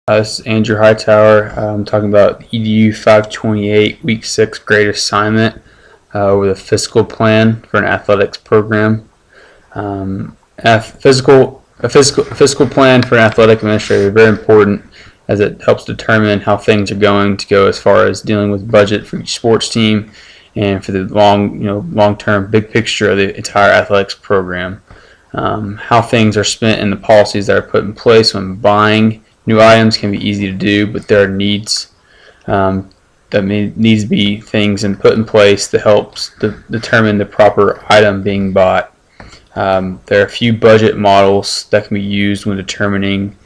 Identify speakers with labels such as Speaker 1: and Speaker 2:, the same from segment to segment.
Speaker 1: This is Andrew Hightower. I'm talking about EDU 528 Week 6 grade assignment with a fiscal plan for an athletics program. A fiscal plan for an athletic administrator is very important as it helps determine how things are going to go as far as dealing with budget for each sports team and for the long-term big picture of the entire athletics program. How things are spent and the policies that are put in place when buying new items can be easy to do, but there are needs needs to be things put in place that helps determine the proper item being bought. There are a few budget models that can be used when determining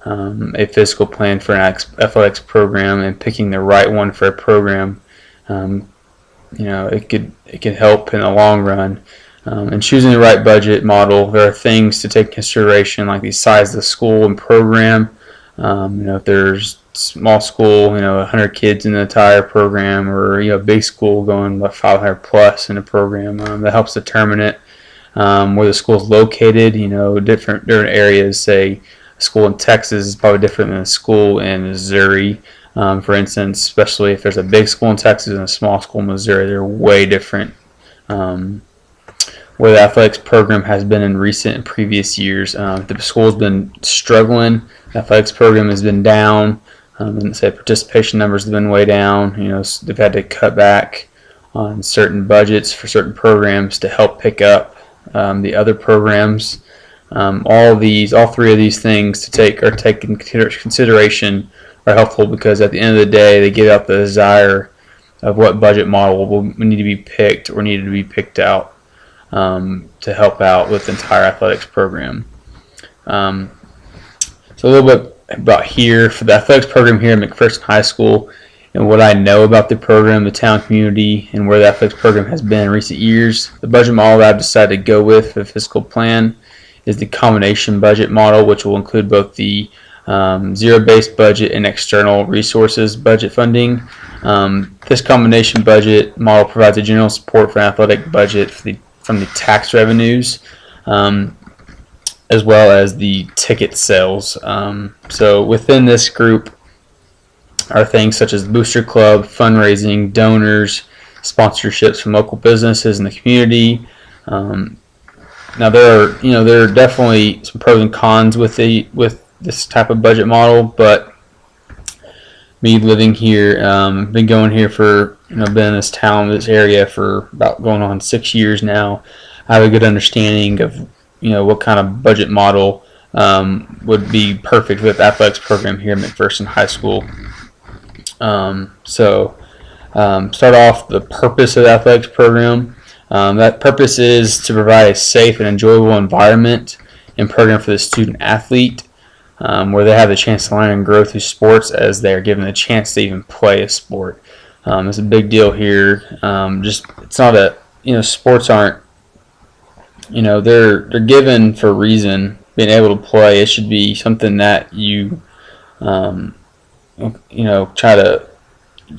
Speaker 1: a fiscal plan for an athletics program and picking the right one for a program. It could help in the long run. In choosing the right budget model, there are things to take into consideration like the size of the school and program. If there's small school, 100 kids in the entire program, or big school going about 500 plus in a program, that helps determine it. Where the school is located, different areas. Say a school in Texas is probably different than a school in Missouri. For instance, especially if there's a big school in Texas and a small school in Missouri, they're way different. Where the athletics program has been in recent and previous years. The school has been struggling. The athletics program has been down. And say participation numbers have been way down. They've had to cut back on certain budgets for certain programs to help pick up the other programs. All three of these things to take into consideration are helpful because at the end of the day, they get out the desire of what budget model will need to be picked or needed to be picked out to help out with the entire athletics program. So a little bit about here for the athletics program here at McPherson High School and what I know about the program, the town community, and where the athletics program has been in recent years. The budget model that I've decided to go with for the fiscal plan is the combination budget model, which will include both the zero-based budget and external resources budget funding. This combination budget model provides a general support for an athletic budget from the tax revenues as well as the ticket sales. So within this group are things such as the Booster Club, fundraising, donors, sponsorships from local businesses in the community. Now there are definitely some pros and cons with this type of budget model, but me living here, been going here for been in this town, this area for about going on 6 years now. I have a good understanding of what kind of budget model would be perfect with the athletics program here at McPherson High School. Start off the purpose of the athletics program. That purpose is to provide a safe and enjoyable environment and program for the student athlete where they have the chance to learn and grow through sports as they are given the chance to even play a sport. It's a big deal here. It's not sports aren't, they're given for a reason. Being able to play, it should be something that you try to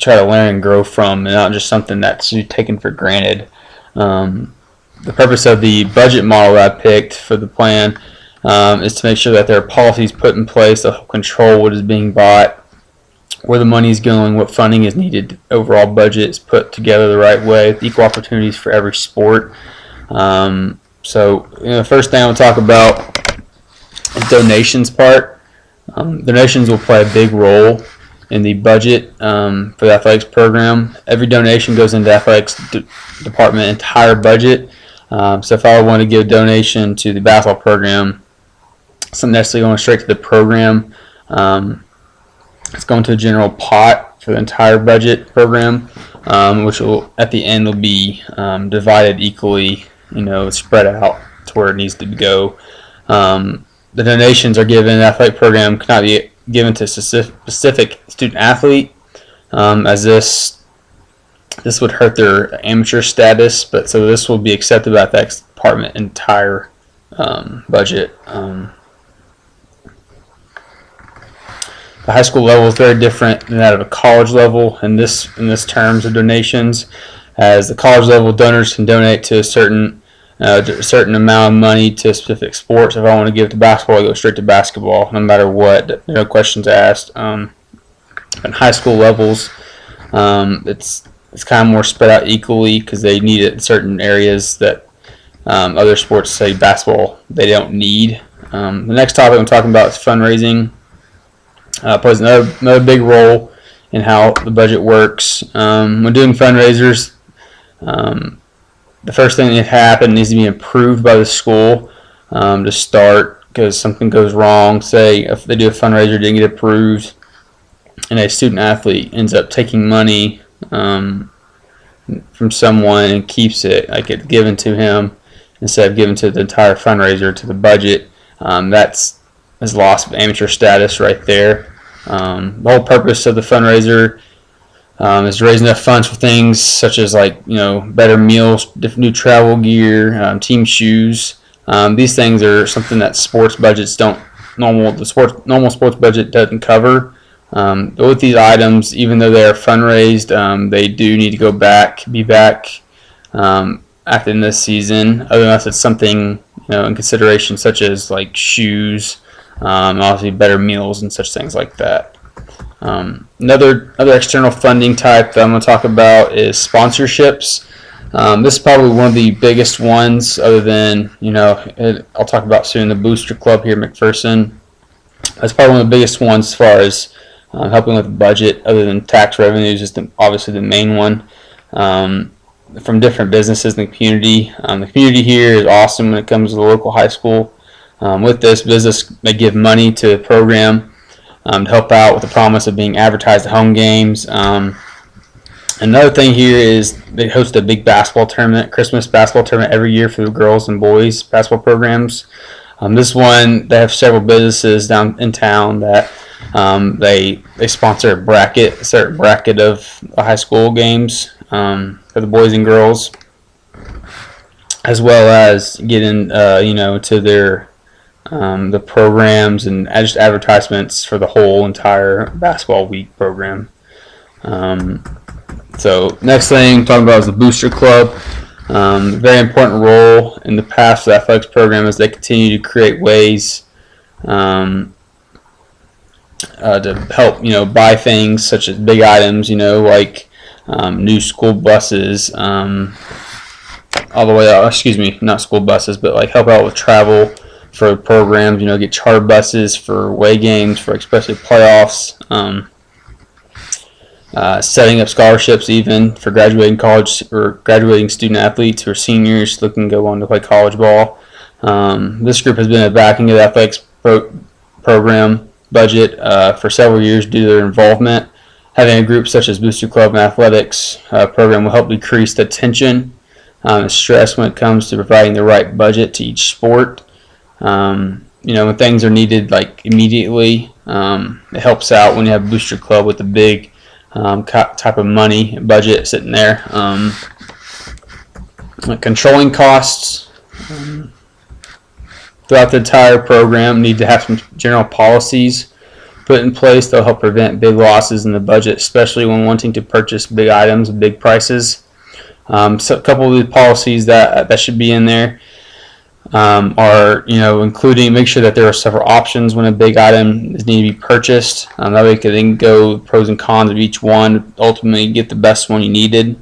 Speaker 1: learn and grow from, and not just something that's taken for granted. The purpose of the budget model that I picked for the plan is to make sure that there are policies put in place to help control what is being bought, where the money is going, what funding is needed. Overall budget is put together the right way with equal opportunities for every sport. The first thing I want to talk about is donations part. Donations will play a big role in the budget for the athletics program. Every donation goes into the athletics department entire budget. So if I want to give a donation to the basketball program, it's not necessarily going straight to the program. It's going to a general pot for the entire budget program, which will at the end will be divided equally, spread out to where it needs to go. The donations are given. The athletic program cannot be given to a specific student athlete, as this would hurt their amateur status. But so this will be accepted by the athletics department entire budget. The high school level is very different than that of a college level in this terms of donations, as the college level donors can donate to a certain a certain amount of money to specific sports. If I want to give to basketball, I go straight to basketball, no matter what. No questions asked. In high school levels, it's kind of more spread out equally because they need it in certain areas that other sports, say basketball, they don't need. The next topic I'm talking about is fundraising. Plays another big role in how the budget works. When doing fundraisers, the first thing that happens needs to be approved by the school to start, because something goes wrong. Say if they do a fundraiser, didn't get approved, and a student athlete ends up taking money from someone and keeps it, like it's given to him instead of given to the entire fundraiser, to the budget. That's loss of amateur status right there. The whole purpose of the fundraiser is to raise enough funds for things such as, like, better meals, new travel gear, team shoes. These things are something that sports budgets normal sports budget doesn't cover. But with these items, even though they are fundraised, they do need to be back after this season, unless it's something in consideration, such as like shoes, obviously better meals and such things like that. Another external funding type that I'm going to talk about is sponsorships. This is probably one of the biggest ones, other than, I'll talk about soon the Booster Club here at McPherson. That's probably one of the biggest ones as far as helping with the budget, other than tax revenues, is obviously the main one. From different businesses in the community. The community here is awesome when it comes to the local high school. With this business, they give money to a program to help out with the promise of being advertised at home games. Another thing here is they host a big basketball tournament, Christmas basketball tournament, every year for the girls and boys basketball programs. This one, they have several businesses down in town that they sponsor a certain bracket of high school games for the boys and girls, as well as getting to their the programs and just advertisements for the whole entire basketball week program. So next thing talking about is the Booster Club. Very important role in the past of the athletics program as they continue to create ways to help buy things such as big items, like new school buses, all the way out, not school buses, but like help out with travel for programs, get charter buses for away games, for especially playoffs, setting up scholarships even for graduating college or graduating student athletes who are seniors looking to go on to play college ball. This group has been a backing of the athletics program budget for several years due to their involvement. Having a group such as Booster Club and Athletics program will help decrease the tension and stress when it comes to providing the right budget to each sport. When things are needed like immediately, it helps out when you have Booster Club with the big type of money budget sitting there. Controlling costs throughout the entire program, need to have some general policies put in place that will help prevent big losses in the budget, especially when wanting to purchase big items, big prices. So a couple of the policies that should be in there are, including make sure that there are several options when a big item is needed to be purchased. That way you can then go pros and cons of each one, ultimately get the best one you needed.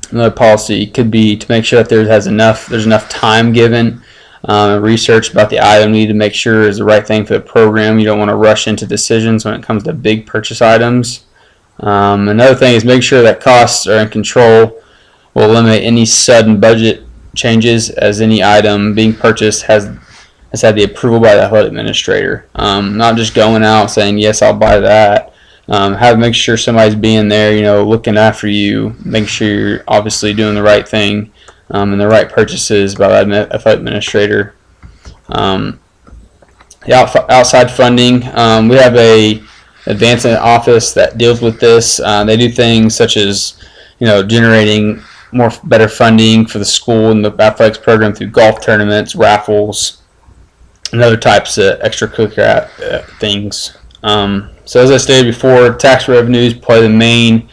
Speaker 1: Another policy could be to make sure that there's enough time given, research about the item you need to make sure is the right thing for the program. You don't want to rush into decisions when it comes to big purchase items. Another thing is make sure that costs are in control. Will eliminate any sudden budget changes, as any item being purchased has had the approval by the athletic administrator. Not just going out saying, yes, I'll buy that. Make sure somebody's being there, looking after you, make sure you're obviously doing the right thing and the right purchases by the athletic administrator. The outside funding, we have a advancement office that deals with this. They do things such as, generating better funding for the school and the athletics program through golf tournaments, raffles, and other types of extracurricular things. So as I stated before, tax revenues play the main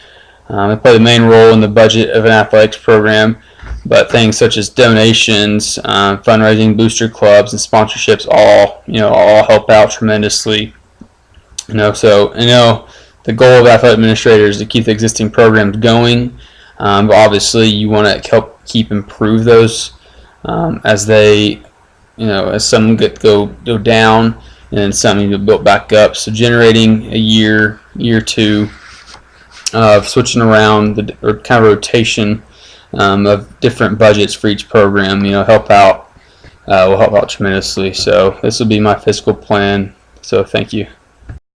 Speaker 1: role in the budget of an athletics program. But things such as donations, fundraising, booster clubs, and sponsorships all help out tremendously. So the goal of athletic administrators is to keep the existing programs going, but obviously you want to help keep improve those as they, as some go down and some need to build back up. So generating a year two of switching around or kind of rotation of different budgets for each program, will help out tremendously. So this will be my fiscal plan. So thank you.